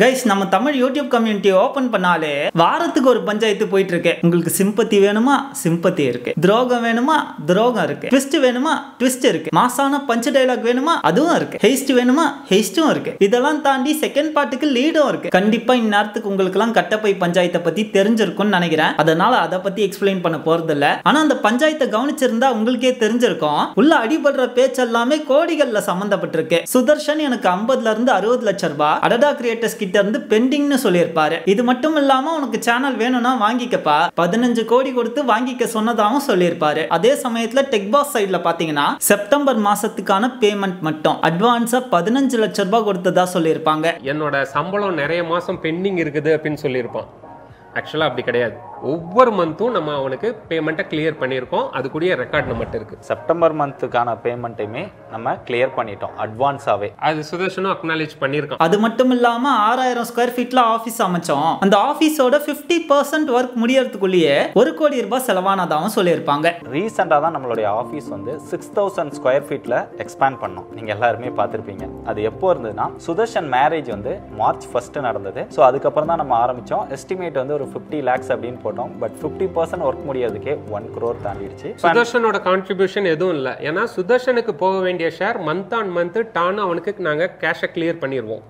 Guys நம்ம Tamil YouTube community open பண்ணாலே வாரத்துக்கு ஒரு பஞ்சாயத்து போயிட்டு இருக்கு. உங்களுக்கு சிம்பத்தி வேணுமா சிம்பத்தி இருக்கு, துரோகம் வேணுமா துரோகம் இருக்கு, ட்விஸ்ட் வேணுமா ட்விஸ்ட் இருக்கு, மாசான பஞ்ச் டயலாக் வேணுமா அதுவும் இருக்கு, ஹெய்ஸ்ட் வேணுமா ஹெய்ஸ்டும் இருக்கு. இதெல்லாம் தாண்டி செகண்ட் பார்ட்டுக்கு லீடும் இருக்கு. கண்டிப்பா இந்நேரத்துக்கு உங்களுக்கு எல்லாம் கட்டப்பை பஞ்சாயத்தை பத்தி தெரிஞ்சிருக்கும்னு நினைக்கிறேன். அதனால அதை பத்தி எக்ஸ்பிளைன் பண்ண போறது இல்ல. ஆனா அந்த பஞ்சாயத்தை கவனிச்சிருந்தா உங்களுக்கே தெரிஞ்சிருக்கும். உள்ள அடிபடுற பேச்சு எல்லாமே கோடிகள்ல சம்பந்தப்பட்டிருக்கு. சுதர்ஷன் எனக்கு 50ல இருந்து 60 லட்சம் ரூபாய் அடடா கிரியேட்டர்ஸ் கிட்ட இருந்து பெண்டிங்னு சொல்லியிருப்பாரு. இது மட்டும் இல்லாம உனக்கு சேனல் வேணும்னா வாங்கிக்கப்பா 15 கோடி கொடுத்து வாங்கிக்க சொன்னதாகவும் சொல்லியிருப்பாரு. அதே சமயத்துல டெக்பாஸ் சைட்ல பாத்தீங்கன்னா செப்டம்பர் மாசத்துக்கான பேமெண்ட் மட்டும் அட்வான்ஸா 15 லட்சம் ரூபாய் கொடுத்ததா சொல்லியிருப்பாங்க. என்னோட சம்பளம் நிறைய மாசம் பெண்டிங் இருக்குது அப்படின்னு சொல்லியிருப்பான். ஆக்சுவலாக அப்படி கிடையாது. ஒவ்வொரு மந்த்தும் நம்ம அவனுக்கு பேமெண்ட்டை கிளியர் பண்ணியிருக்கோம். அதுக்குரிய ரெக்கார்ட் நம்மகிட்ட இருக்கு. செப்டம்பர் மந்த்துக்கான பேமெண்ட்டையுமே நம்ம கிளியர் பண்ணிட்டோம் அட்வான்ஸாவே. அது சுதர்ஷனும் அக்னாலேஜ் பண்ணியிருக்கான். அது மட்டும் இல்லாம 6000 ஸ்கொயர் ஃபீட்ல ஆஃபீஸ் அமைச்சோம். அந்த ஆஃபீஸோட 50% ஒர்க் முடியறதுக்குள்ளேயே 1 கோடி ரூபாய் செலவானதாகவும் சொல்லியிருப்பாங்க. ரீசெண்டாக தான் நம்மளுடைய ஆஃபீஸ் வந்து 6000 ஸ்கொயர் ஃபீட்ல எக்ஸ்பேண்ட் பண்ணோம். நீங்க எல்லாருமே பார்த்துருப்பீங்க. அது எப்போ இருந்ததுன்னா சுதர்ஷன் மேரேஜ் வந்து மார்ச் 1 நடந்தது. ஸோ அதுக்கப்புறம் தான் நம்ம ஆரம்பிச்சோம். எஸ்டிமேட் வந்து ஒரு 50 lakhs அப்படின்னு போட்டோம். பட் 50% ஒர்க் முடியறதுக்கே 1 crore தாண்டிடுச்சு. சுதர்ஷனோட கான்ட்ரிபியூஷன் எதுவும் இல்லை. ஏன்னா சுதர்ஷனுக்கு போக வேண்டிய ஷேர் மந்த் ஆன் மந்த் டான் அவனுக்கு நாங்க கேஷை கிளியர் பண்ணிடுவோம்.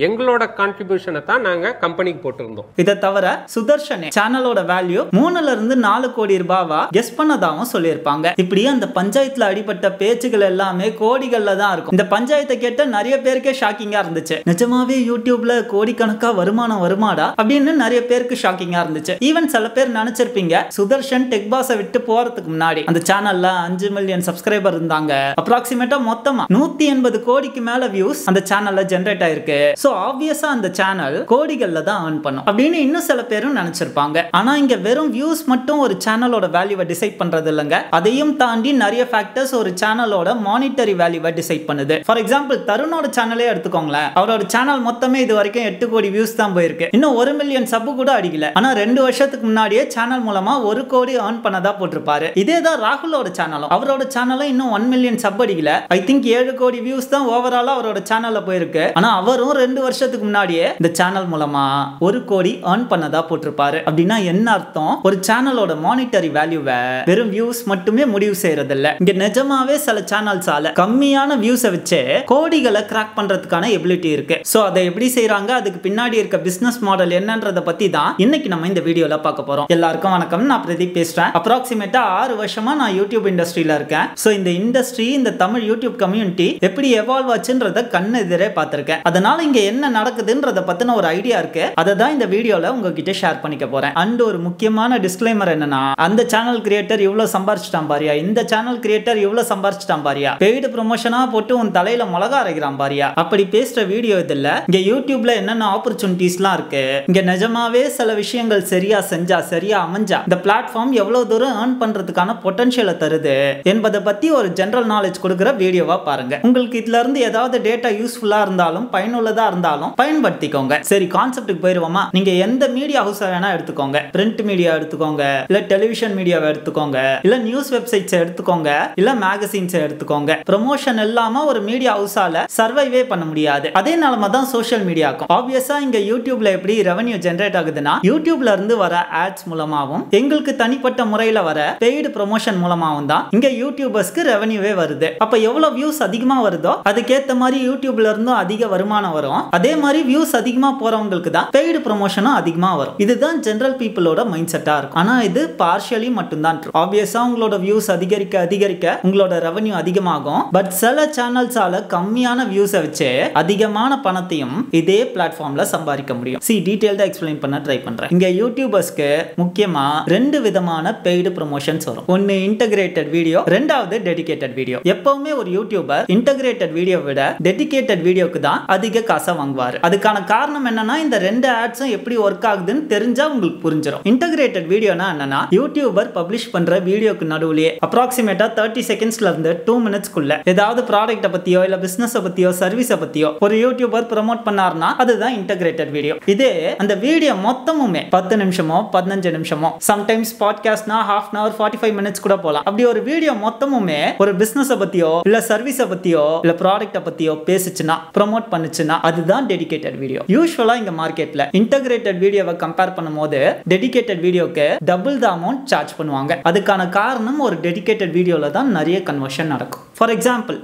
எங்களோட கான்ட்ரிபியூஷனை தான் நாங்க கம்பெனிக்கு போட்டிருந்தோம். இதை தவிர சுதர்ஷன் சேனலோட வேல்யூ 3ல இருந்து 4 கோடி ரூபாவா கெஸ் பண்ணதாகவும் சொல்லியிருப்பாங்க. இப்படி அந்த பஞ்சாயத்துல அடிபட்ட பேச்சுகள் எல்லாமே கோடிகள்ல தான் இருக்கும். இந்த பஞ்சாயத்தை கேட்ட நிறைய பேருக்கே ஷாக்கிங்கா இருந்துச்சு. நிஜமாவே யூடியூப்ல கோடிக்கணக்கா வருமானம் வருமாடா அப்படின்னு நிறைய பேருக்கு ஷாக்கிங்கா இருந்துச்சு. ஈவன் சில பேர் நினைச்சிருப்பீங்க சுதர்ஷன் டெக்பாஸை விட்டு போறதுக்கு முன்னாடி அந்த சேனல்ல 5 மில்லியன் சப்ஸ்கிரைபர் இருந்தாங்க. அப்ராக்சிமேட்டா மொத்தமா 180 கோடிக்கு மேல வியூஸ் அந்த சேனல்ல ஜெனரேட் ஆயிருக்கு. சோ ஆப்வியஸா அந்த சேனல் கோடிகள்ல தான் earn பண்ணும் அப்படின்னு இன்னும் சில பேரும் நினைச்சிருப்பாங்க. ஆனா இங்க வெறும் வியூஸ் மட்டும் ஒரு சேனலோட வேல்யூவை டிசைட் பண்றது இல்லங்க. அதையும் தாண்டி நிறைய ஃபேக்டர்ஸ் ஒரு சேனலோட மானிட்டரி வேல்யூவை டிசைட் பண்ணுது. ஃபார் எக்ஸாம்பிள் தருணோட சேனலே எடுத்துக்கோங்களேன். அவரோட சேனல் மொத்தமே இது வரைக்கும் 8 கோடி வியூஸ் தான் போயிருக்கு. இன்னும் 1 மில்லியன் சப் கூட அடிக்கல. ஆனா 2 வருஷத்துக்கு முன்னாடியே சேனல் மூலமா 1 கோடி earn பண்ணதா போட்டிருப்பாரு. இதேதான் ராகுலோட சேனலும். அவரோட சேனலும் இன்னும் 1 மில்லியன் சப் அடிக்கல. ஐ திங்க் 7 கோடி வியூஸ் தான் ஓவராலா அவரோட சேனல்ல போயிருக்கு. ஆனா அவரும் 2 வருஷத்துக்கு முன்னாடியே இந்த சேனல் மூலமா 1 கோடி earn பண்ணதா போட்டிருப்பாரு. அப்படின்னா என்ன அர்த்தம்? ஒரு சேனலோட மானிட்டரி வேல்யூவை வெறும் வியூஸ் மட்டுமே முடிவு செய்யறது இல்ல. இங்க நிஜமாவே சில சேனல்ஸால கம்மியான வியூஸை வச்சு கோடிகளை கிராக் பண்றதுக்கான எபிலிட்டி இருக்கு. சோ அதை எப்படி செய்யறாங்க, அதுக்கு பின்னாடி இருக்க பிசினஸ் மாடல் என்னன்றத பத்தி தான் இன்னைக்கு நம்ம இந்த வீடியோல பார்க்க போறோம். எல்லாருக்கும் வணக்கம், நான் பிரதீப் பேசுறேன். அப்ராக்சிமேட்டா 6 வருஷமா நான் யூடியூப் இண்டஸ்ட்ரியில இருக்கேன். சோ இந்த இண்டஸ்ட்ரி, இந்த தமிழ் யூடியூப் கம்யூனிட்டி எப்படி எவால்வ் ஆச்சுன்றத கண்ணு எதிரே பார்த்திருக்கேன். அதனால இங்க என்ன நடக்குதுன்றத பத்தின ஒரு ஐடியா இருக்கு. அதை தான் இந்த வீடியோல உங்ககிட்ட ஷேர் பண்ணிக்க போறேன். அண்ட் ஒரு முக்கியமான டிஸ்க்ளைமர் என்னன்னா, அந்த சேனல் கிரியேட்டர் இவ்வளவு சம்பாரிச்சிட்டான் பாரியா, இந்த சேனல் கிரியேட்டர் இவ்வளவு சம்பாரிச்சிட்டான் பாரியா, பெய்டு ப்ரமோஷனா போட்டு உன் தலையில மிளகா அரைக்கிறான் பாரியா, அப்படி பேசுற வீடியோ இது இல்ல. இங்க யூடியூப்ல என்னென்ன ஆப்பர்ச்சுனிட்டிஸ்லாம் இருக்கு, இங்க நிஜமாவே சில விஷயங்கள் சரியா செஞ்சா, சரியா அமைஞ்சா இந்த பிளாட்ஃபார்ம் எவ்வளவு தூரம் earn பண்றதுக்கான பொட்டன்ஷியலை தருது என்பதை பத்தி ஒரு ஜெனரல் நாலேஜ் கொடுக்கிற வீடியோவா பாருங்க. உங்களுக்கு இதுல இருந்து ஏதாவது டேட்டா யூஸ்ஃபுல்லா இருந்தாலும் பயனுள்ளதா இருந்தாலும் பயன்படுத்திக்கோங்க. சரி, கான்செப்ட்டுக்கு போயிருவோமா? நீங்க எந்த மீடியா ஹவுஸ் வேணா எடுத்துக்கோங்க. பிரிண்ட் மீடியா எடுத்துக்கோங்க, இல்ல டெலிவிஷன் மீடியாவை எடுத்துக்கோங்க, இல்ல நியூஸ் வெப்சைட்ஸ் எடுத்துக்கோங்க, இல்ல மேகசின்ஸ் எடுத்துக்கோங்க. ப்ரமோஷன் இல்லாம ஒரு மீடியா ஹவுஸால சர்வைவே பண்ண முடியாது. அதே நிலைமை தான் சோஷியல் மீடியாக்கும். ஆப்வியஸா இங்க யூடியூப்ல எப்படி ரெவென்யூ ஜெனரேட் ஆகுதுன்னா, யூடியூப்ல இருந்து வர ஆட்ஸ் மூலமாவும் எங்களுக்கு தனிப்பட்ட முறையில வர பெய்டு ப்ரமோஷன் மூலமாவும் தான் இங்க யூடியூபர்ஸ்க்கு ரெவென்யூவே வருது. அப்ப எவ்வளவு வியூஸ் அதிகமா வருதோ அதுக்கேத்த மாதிரி யூடியூப்ல இருந்தும் அதிக வருமானம் வரும். அதே மாதிரி வியூஸ் அதிகமா போறவங்களுக்கு தான் பெய்டு ப்ரமோஷனும் அதிகமா வரும். இதுதான் ஜெனரல் பீப்புளோட மைண்ட் செட்டா இருக்கும். ஆனா இது பார்ஷியலி மட்டும் தான் ட்ரூ. ஆப்வியஸா உங்களோட வியூஸ் அதிகரிக்க அதிகரிக்க உங்களோட ரெவென்யூ அதிகமாகும். பட் சில சேனல்ஸால கம்மியான வியூஸை வச்சு அதிகமான பணத்தையும் இதே பிளாட்ஃபார்ம்ல சம்பாதிக்க முடியும். டீடைல்டா எக்ஸ்பிளைன் பண்ண ட்ரை பண்றேன். இங்க யூடியூபர்ஸ்க்கு முக்கியமா 2 விதமான பெய்டு ப்ரமோஷன்ஸ் வரும். ஒன்னு இன்டகிரேட்டட் வீடியோ, ரெண்டாவது டெடிகேட்டட் வீடியோ. எப்பவுமே ஒரு யூடியூபர் இன்டகிரேட்டட் வீடியோ விட டெடிகேட்டட் வீடியோக்கு தான் அதிக காசை வாங்குவாரு. அதுக்கான காரணம் என்னன்னா, இந்த 2 ஆட்ஸும் எப்படி ஒர்க் ஆகுதுன்னு தெரிஞ்சா உங்களுக்கு புரிஞ்சிடும். இன்டகிரேட்டட் வீடியோனா என்னன்னா, யூடியூபர் பப்ளிஷ் பண்ற வீடியோக்கு நடுவுலயே அப்ராக்சிமேட்டா 30 செகண்ட்ஸ்ல இருந்து 2 மினிட்ஸ்க்குள்ள ஏதாவது ப்ராடக்ட்டை பத்தியோ இல்ல பிசினஸ் பத்தியோ சர்வீஸை பத்தியோ ஒரு யூடியூபர் ப்ரோமோட் பண்ணாருன்னா அதுதான் இன்டகிரேட்டட் வீடியோ. இதே அந்த வீடியோ மொத்தமுமே 10 நிமிஷமோ 15 நிமிஷமோ, சம்டைம்ஸ் பாட்காஸ்ட்னா half an hour 45 மினிட்ஸ் கூட போலாம். அப்படி ஒரு வீடியோ மொத்தமுமே ஒரு பிசினஸ் பத்தியோ இல்ல சர்வீஸை பத்தியோ இல்ல ப்ராடக்ட்டை பத்தியோ பேசுச்சுன்னா, ப்ரோமோட் பண்ணுச்சுன்னா அது அதுதான் டெடிகேட்டட் வீடியோ. யூசுவலா இங்க மார்க்கெட்ல இன்டகிரேட்டட் வீடியோவை கம்பேர் பண்ணும்போது டெடிகேட்டட் வீடியோக்கு டபுள் த அமௌண்ட் சார்ஜ் பண்ணுவாங்க. அதுக்கான காரணம் ஒரு டெடிகேட்டட் வீடியோல தான் நிறைய கன்வர்ஷன் நடக்கும். ஃபார்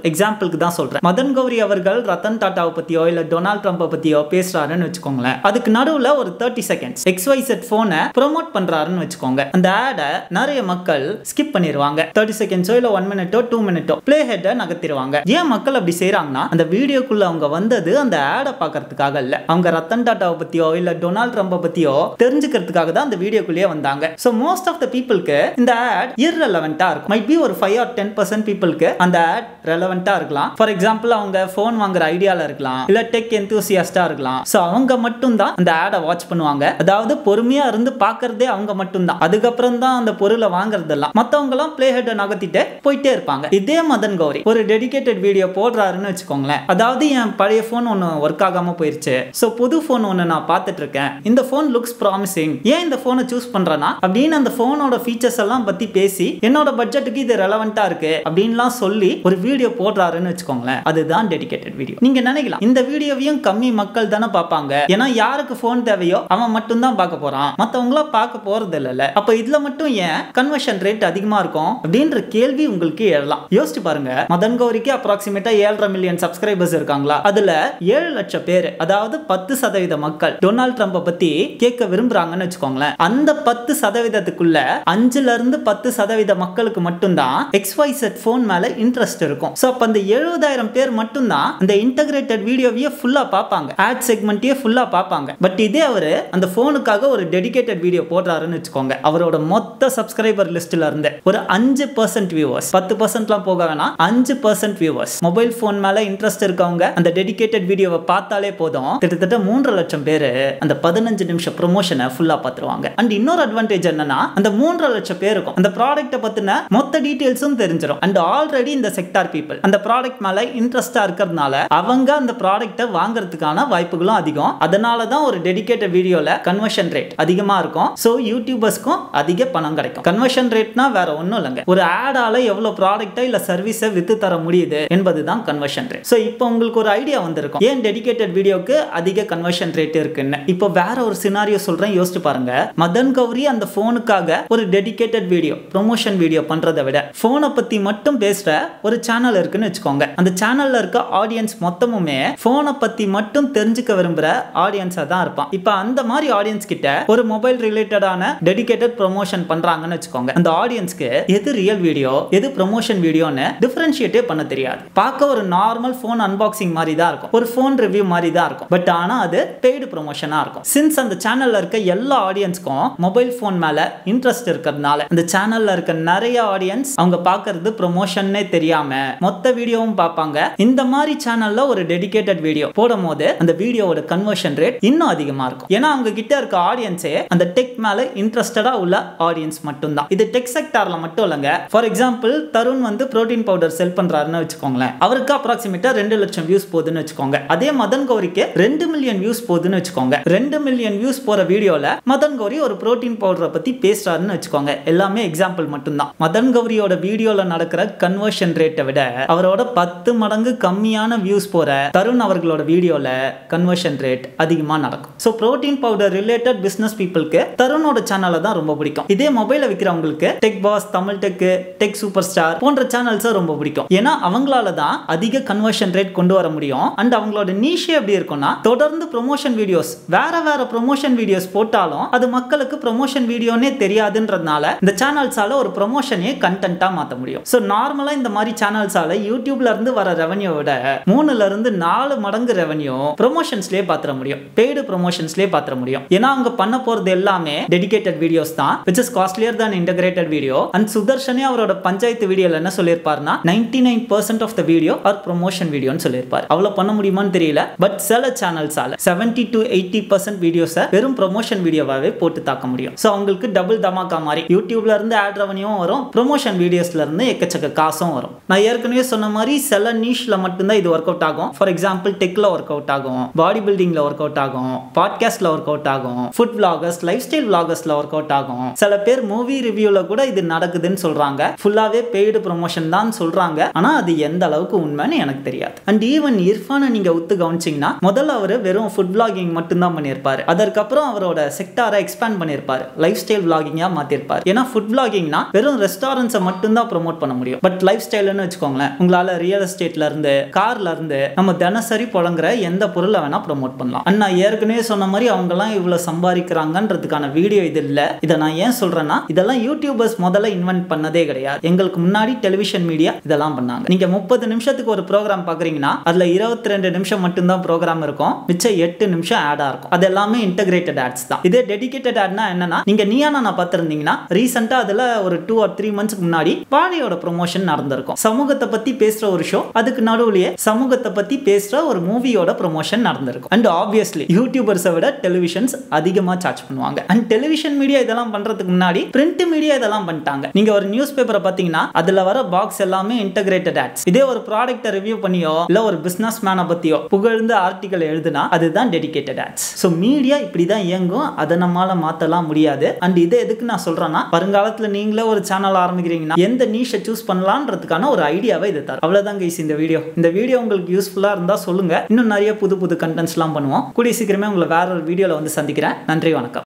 எக்ஸாம்பிளுக்கு தான் சொல்றேன். மதன் கௌரி அவர்கள் ரத்தன் டாட்டாவை பத்தியோ இல்ல டொனால்ட் ட்ரம்பை பத்தியோ பேசுறாருன்னு வச்சுக்கோங்களேன். அதுக்கு நடுவுல ஒரு 30 செகண்ட்ஸ் XYZ போனை ப்ரோமோட் பண்றாருன்னு வச்சுக்கோங்க. அந்த ஆட நிறைய மக்கள் ஸ்கிப் பண்ணிடுவாங்க. 30 செகண்ட்ஸோ இல்ல 1 மினிட்டோ 2 மினிட்டோ பிளே ஹெட்டை நகர்த்திடுவாங்க. ஏன் மக்கள் அப்படி செய்யறாங்கன்னா அந்த வீடியோக்குள்ள அவங்க வந்தது அந்த ஆட பாக்கிறதுக்காக இல்ல, அவங்க ரத்தன் டாட்டாவை பத்தியோ இல்ல டொனால்ட் ட்ரம்பை பத்தியோ தெரிஞ்சுக்கிறதுக்காக தான் அந்த வீடியோக்குள்ளேயே வந்தாங்க. சோ மோஸ்ட் ஆஃப் த பீப்புளுக்கு இந்த ஆட் irrelevant-ஆ இருக்கும். மைட் பி ஒரு 5 or 10% பீப்புளுக்கு அந்த ஆட் ரெலவெண்டா இருக்கலாம். ஃபார் எக்ஸாம்பிள் அவங்க போன் வாங்குற ஐடியால இருக்கலாம், இல்ல டெக் எந்தூசியாஸ்டா இருக்கலாம். சோ அவங்க மட்டும் தான் அந்த ஆடை வாட்ச் பண்ணுவாங்க. அதாவது பொறுமையா இருந்து பாக்குறதே அவங்க மட்டும் தான். அதுக்கப்புறம் தான் அந்த பொருளை வாங்குறதெல்லாம் மத்தவங்க எல்லாம் பிளே ஹெட் நகர்த்திட்டு போயிட்டே இருப்பாங்க. இதே மதன் கௌரி ஒரு டெடிகேட்டட் வீடியோ போடுறாருன்னு வச்சுக்கோங்களேன். அதாவது என் பழைய போன் ஒன்னு ஒர்க் ஆகாம போயிருச்சு, சோ புது போன் ஒன்னு நான் பார்த்துட்டு இருக்கேன், இந்த போன் லுக்ஸ் ப்ராமிசிங், ஏன் இந்த போனை சூஸ் பண்றேன்னா அப்படின்னு அந்த போனோட ஃபீச்சர்ஸ் எல்லாம் பத்தி பேசி என்னோட பட்ஜெட்டுக்கு இது ரெலவெண்டா இருக்கு அப்படின்லாம் சொல்லி ஒரு வீடியோ போடுறாருன்னு வச்சுக்கோங்களேன். அதுதான் டெடிகேட்டட் வீடியோ. நீங்க நினைக்கலாம் இந்த வீடியோவையும் கம்மி மக்கள் தானே பார்ப்பாங்க, ஏன்னா யாருக்கு போன் தேவையோ அவன் மட்டும் தான் பார்க்க போறான், மத்தவங்கள பார்க்க போறது இல்ல. அப்ப இதுல மட்டும் ஏன் கன்வர்ஷன் ரேட் அதிகமா இருக்கும் அப்படின்ற கேள்வி உங்களுக்கு எழலாம். யோசிச்சு பாருங்க. மதன் கௌரிக்கு அப்ராக்சிமேட்டா 7.5 மில்லியன் சப்ஸ்கிரைபர்ஸ் இருக்காங்களா? அதுல 7 லட்சம் பேர், அதாவது 10% மக்கள் டொனால்ட் ட்ரம்பை பத்தி கேட்க விரும்புறாங்கன்னு வச்சுக்கோங்களேன். அந்த 10%க்குள்ள 5ல இருந்து 10% மக்களுக்கு மட்டும்தான் XYZ போன் மேல இன்ட்ரெஸ்ட் இருக்கும். சோ அப்ப அந்த 70,000 பேர் மட்டும்தான் அந்த இன்டகிரேட்டட் வீடியோவையே ஃபுல்லா பார்ப்பாங்க, ஆட் செக்மெண்ட்டையே ஃபுல்லா பார்ப்பாங்க. பட் இதே அவரு அந்த போனுக்காக ஒரு டெடிகேட்டட் வீடியோ போடுறாருன்னு வச்சுக்கோங்க, அவரோட மொத்த சப்ஸ்கிரைபர் லிஸ்ட்ல இருந்து ஒரு 5% வியூவர்ஸ், 10%லாம் போக வேணாம், 5% வியூவர்ஸ் மொபைல் போன் மேல இன்ட்ரெஸ்ட் இருக்கவங்க அந்த டெடிகேட்டட் வீடியோவை பார்த்தாலே போதும், கிட்டத்தட்ட 3 லட்சம் பேர் அந்த 15 நிமிஷம் ப்ரமோஷனை ஃபுல்லா பார்த்துருவாங்க. அண்ட் இன்னொரு அட்வான்டேஜ் என்னன்னா அந்த 3 லட்சம் பேருக்கும் அந்த ப்ராடக்ட்டை பத்தின மொத்த டீடைல்ஸும் தெரிஞ்சிடும். அண்ட் ஆல்ரெடி இந்த செக்டார் பீப்பிள் அந்த ப்ராடக்ட் மேல இன்ட்ரெஸ்டா இருக்கிறதுனால அவங்க அந்த ப்ராடக்ட்டை வாங்குறதுக்கான வாய்ப்புகளும் அதிகம். அதனால தான் ஒரு டெடிகேட்டட் வீடியோல கன்வர்ஷன் ரேட் அதிகமா இருக்கும். சோ யூடியூபர்ஸ்க்கும் அதிக பணம் கிடைக்கும். கன்வர்ஷன் ரேட்னா வேற ஒண்ணும் இல்லைங்க, ஒரு ஆடால எவ்வளவு ப்ராடக்ட்டை இல்ல சர்வீஸை வித்து தர முடியுது என்பதுதான் கன்வர்ஷன் ரேட். சோ இப்போ உங்களுக்கு ஒரு ஐடியா வந்திருக்கும் ஏன் டெடிகேட்டட் வீடியோக்கு அதிக கன்வர்ஷன் ரேட் இருக்குன்னு. இப்போ வேற ஒரு சினாரியோ சொல்றேன், யோசிச்சு பாருங்க. மதன் கௌரி அந்த போனுக்காக ஒரு டெடிகேட்டட் வீடியோ ப்ரமோஷன் வீடியோ பண்றதை விட போனை பத்தி மட்டும் பேசுற ஒரு சேனல் இருக்குன்னு வச்சுக்கோங்க. அந்த சேனல்ல இருக்க ஆடியன்ஸ் மொத்தமுமே போனை பத்தி மட்டும் தெரிஞ்சுக்க விரும்புற ஆடியன்ஸா தான் இருப்பான். இப்போ அந்த மாதிரி ஆடியன்ஸ் கிட்ட ஒரு மொபைல் ரிலேட்டடான டெடிகேட்டட் ப்ரமோஷன் பண்றாங்கன்னு வச்சுக்கோங்க. அந்த ஆடியன்ஸ்க்கு எது ரியல் வீடியோ எது ப்ரமோஷன் வீடியோன்னு டிஃபரன்ஷியேட்டே பண்ண தெரியாது. பார்க்க ஒரு நார்மல் போன் அன்பாக்சிங் மாதிரி தான் இருக்கும், ஒரு போன் ரிவ்யூ மாதிரி தான் இருக்கும். பட் ஆனா அது பெய்டு ப்ரமோஷனா இருக்கும். சின்ஸ் அந்த சேனல்ல இருக்க எல்லா ஆடியன்ஸ்க்கும் மொபைல் போன் மேல இன்ட்ரெஸ்ட் இருக்கிறதுனால அந்த சேனல்ல இருக்க நிறைய ஆடியன்ஸ் அவங்க பார்க்கிறது ப்ரமோஷன்னே தெரியாம மொத்த வீடியோவும் பார்ப்பாங்க. இந்த மாதிரி சேனல்ல ஒரு டெடிகேட்டட் வீடியோ போடும்போது அந்த வீடியோவோட கன்வர்ஷன் ரேட் இன்னும் அதிகமா இருக்கும். ஏன்னா அவங்க கிட்ட இருக்க ஆடியன்ஸே அந்த டெக் மேல இன்ட்ரெஸ்டடா உள்ள ஆடியன்ஸ் மட்டும் தான். இது டெக் செக்டார்ல மட்டும் இல்லங்க. ஃபார் எக்ஸாம்பிள் தருண் வந்து புரோட்டீன் பவுடர் செல் பண்றாருன்னு வச்சுக்கோங்களேன். அவருக்கு அப்ராக்சிமேட்டா 2 லட்சம் வியூஸ் போகுதுன்னு வச்சுக்கோங்க. அதே மதன் கௌரிக்கு 2 மில்லியன் வியூஸ் போகுதுன்னு வச்சுக்கோங்க. 2 மில்லியன் வியூஸ் போற வீடியோல மதன் கௌரி ஒரு புரோட்டீன் பவுடரை பத்தி பேசுறாருன்னு வச்சுக்கோங்க. எல்லாமே எக்ஸாம்பிள் மட்டும் தான். மதன் கௌரியோட வீடியோல நடக்கிற கன்வர்ஷன் ரேட்டை விட அவரோட 10 மடங்கு கம்மியான வியூஸ் போற தருண் அவர்களோட வீடியோல கன்வர்ஷன் ரேட் அதிகமா நடக்கும். So protein powder related business பீப்புளுக்கு தருணோட சேனலை தான் ரொம்ப பிடிக்கும். இதே மொபைல விக்கிறவங்களுக்கு tech boss, Tamil tech, tech super star போன்ற சேனல்ஸ் ரொம்ப பிடிக்கும். ஏன்னா அவங்களால தான் அதிக கன்வர்ஷன் ரேட் கொண்டு வர முடியும். அண்ட் அவங்களோட நீஷே எப்படி இருக்கும்னா தொடர்ந்து ப்ரமோஷன் வீடியோஸ் வேற ப்ரமோஷன் வீடியோஸ் போட்டாலும் அது மக்களுக்கு ப்ரமோஷன் வீடியோனே தெரியாதுன்றதுனால இந்த சேனல்ஸால ஒரு ப்ரமோஷனே கண்டென்ட்டா மாத்த முடியும். சோ நார்மலா இந்த மாதிரி சேனல்ஸால யூடியூப்ல இருந்து வர ரெவென்யூ விட 3ல இருந்து 4 மடங்கு ரெவென்யூ ப்ரமோஷன்ஸ்லயே பாத்துற முடியும், பெய்டு ப்ரமோஷன்ஸ்லயே பாத்துற முடியும். ஏன்னா அவங்க பண்ண போறது எல்லாமே டெடிகேட்டட் வீடியோஸ் தான், which is costlier than integrated video. and சுதர்ஷனே அவரோட பஞ்சாயத்து வீடியோல என்ன சொல்லிருப்பாருன்னா 99% of the video or promotion video ன்னு சொல்லிருப்பாரு. அவ்வளவு பண்ண முடியுமான்னு தெரியல. பட் சில சேனல்ஸால 70 to 80% வீடியோஸை வெறும் ப்ரமோஷன் வீடியோவாவே போட்டு தாக்க முடியும். சோ அவங்களுக்கு டபுள் தமாக்கா மாதிரி யூடியூப்ல இருந்து ஆட் ரெவென்யூவும் வரும், ப்ரமோஷன் வீடியோஸ்ல இருந்து எக்கச்சக்க காசும் வரும். நான் ஏற்கனவே சொன்ன மாதிரி சில நீஷ்ல மட்டும்தான் இது ஒர்க் அவுட் ஆகும். ஃபார் எக்ஸாம்பிள் டெக்ல ஒர்க் அவுட் ஆகும், பாடி பில்டிங்ல ஒர்க் அவுட் ஆகும், பாட்காஸ்ட்ல ஒர்க் அவுட் ஆகும், ஃபுட் vloggers, லைஃப் ஸ்டைல் vloggers-ல ஒர்க் அவுட் ஆகும். சில பேர் மூவி ரிவ்யூல கூட இது நடக்குதுன்னு சொல்றாங்க. ஃபுல்லாவே பெய்டு ப்ரமோஷன் தான் சொல்றாங்க. ஆனா அது எந்த அளவுக்கு உண்மைன்னு எனக்கு தெரியாது. அண்ட் ஈவன் இர்ஃபானை நீங்க ஒத்துக்கிட்டு கவனிச்சிங்கன்னா முதல்ல அவர் வெறும் ஃபுட் vlogging மட்டும் தான் பண்ணியிருப்பாரு. அதற்கப்புறம் அவரோட செக்டாரை எக்ஸ்பேண்ட் பண்ணியிருப்பாரு, லைஃப் ஸ்டைல் vlogging-ஆ மாத்திருப்பாரு. ஏன்னா ஃபுட் vlogging-னா வெறும் ரெஸ்டாரண்ட்ஸை மட்டும் தான் ப்ரோமோட் பண்ண முடியும். பட் லைஃப் ஸ்டைல்னு வச்சுக்கோங்களேன், உங்களால ரியல் எஸ்டேட்ல இருந்து கார்ல இருந்து நம்ம தினசரி புழங்குற எந்த பொருளை வேணா ப்ரோமோட் பண்ணலாம். அண்ணா ஏற்கனவே சொன்ன மாதிரி அவங்க எல்லாம் இவ்வளவு சம்பாதிக்கிறாங்கன்றதுக்கான வீடியோ இது இல்ல. இதை நான் ஏன் சொல்றேன்னா, இதெல்லாம் யூடியூபர்ஸ் முதல்ல இன்வென்ட் பண்ணதே கிடையாது. எங்களுக்கு முன்னாடி டெலிவிஷன் மீடியா இதெல்லாம் பண்ணாங்க. நீங்க 30 நிமிஷத்துக்கு ஒரு ப்ரோக்ராம் பாக்குறீங்கன்னா அதுல 22 நிமிஷம் மட்டும் தான் ப்ரோக்ராம் இருக்கும், மிச்சம் 8 நிமிஷம் ஆடா இருக்கும். அது எல்லாமே இன்டகிரேட்டட் ஆட்ஸ் தான். இதே டெடிகேட்டட் ஆட்னா என்னன்னா, நீங்க நீயானா நான் பார்த்திருந்தீங்கன்னா ரீசெண்டா அதுல ஒரு 2 or 3 months முன்னாடி வாழையோட ப்ரொமோஷன் நடந்திருக்கும். சமூகத்தை பத்தி பேசுற ஒரு ஷோ, அதுக்கு நடுவுலயே சமூகத்தை பத்தி பேசுற ஒரு மூவியோட ப்ரொமோஷன் நடந்திருக்கும். அண்ட் ஆப்வியஸ்லி யூடியூபர்ஸை விட டெலிவிஷன்ஸ் அதிகமா சார்ஜ் பண்ணுவாங்க. அண்ட் டெலிவிஷன் மீடியா இதெல்லாம் பண்றதுக்கு முன்னாடி பிரிண்ட் மீடியா இதெல்லாம் பண்ணிட்டாங்க. நீங்க ஒரு நியூஸ் பேப்பரை பாத்தீங்கன்னா அதுல வர பாக்ஸ் எல்லாமே இன்டகிரேட்டட் ஆட்ஸ். இதே ஒரு ப்ராடக்ட்டை ரிவ்யூ பண்ணியோ இல்ல ஒரு பிசினஸ் மேனை பத்தியோ புகழ்ந்து ஆர்டிகல் எழுதுனா அதுதான் டெடிகேட்டட் ஆட்ஸ். ஸோ மீடியா இப்படிதான் இயங்கும், அதை நம்மளால மாத்தலாம் முடியாது. அண்ட் இதை எதுக்கு நான் சொல்றேன்னா, வருங்காலத்துல நீங்களே ஒரு சேனல் ஆரம்பிக்கிறீங்கன்னா எந்த நீஷை சூஸ் பண்ணலான்றதுக்கான ஒரு ஐடியாவை இது தரும். அவ்வளவுதான் கைஸ் இந்த வீடியோ உங்களுக்கு யூஸ்ஃபுல்லா இருந்தா சொல்லுங்க. இன்னும் நிறைய புது கண்டென்ட்ஸ்லாம் பண்ணுவோம். கூடிய சீக்கிரமே உங்களை வேற ஒரு வீடியோல வந்து சந்திக்கிறேன். நன்றி, வணக்கம்.